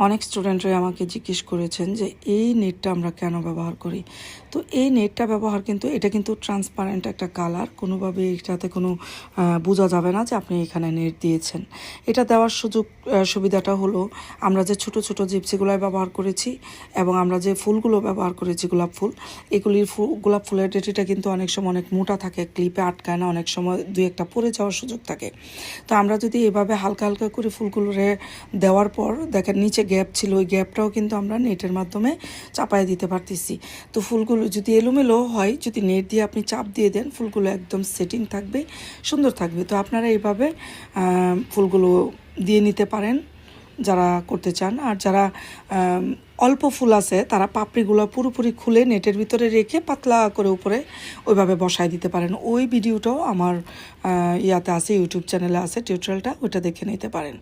অনেক স্টুডেন্টরাই আমাকে জিজ্ঞেস করেছেন যে এই নেটটা আমরা কেন ব্যবহার করি। তো এই নেটটা ব্যবহার কিন্তু এটা কিন্তু ট্রান্সপারেন্ট একটা কালার, কোনোভাবে এটাতে কোনো বোঝা যাবে না যে আপনি এখানে নেট দিয়েছেন। এটা দেওয়ার সুবিধাটা হলো আমরা যে ছোট ছোট জিপসিগুলো ব্যবহার করেছি এবং আমরা যে ফুলগুলো ব্যবহার করেছি গোলাপ ফুল, এগুলির গোলাপ ফুলের ডেটিটা কিন্তু অনেক সময় অনেক মোটা থাকে, ক্লিপে আটকায় না, অনেক সময় দুই একটা পড়ে যাওয়ার সুযোগ থাকে। তো আমরা যদি এভাবে হালকা হালকা করে ফুলগুলো দেওয়ার পর দেখেন নিচে গ্যাপ ছিল, ওই গ্যাপটাও কিন্তু আমরা নেটের মাধ্যমে চাপায় দিতে পারতেছি। তো ফুলগুলো যদি এলোমেলো হয়, যদি নেট দিয়ে আপনি চাপ দিয়ে দেন, ফুলগুলো একদম সেটিং থাকবে, সুন্দর থাকবে। তো আপনারা এইভাবে ফুলগুলো দিয়ে নিতে পারেন যারা করতে চান। আর যারা অল্প ফুল আছে তারা পাপড়িগুলো পুরোপুরি খুলে নেটের ভিতরে রেখে পাতলা করে উপরে ওইভাবে বসায় দিতে পারেন। ওই ভিডিওটাও আমার ইয়াতে আছে, ইউটিউব চ্যানেলে আছে, টিউটোরিয়ালটা, ওইটা দেখে নিতে পারেন।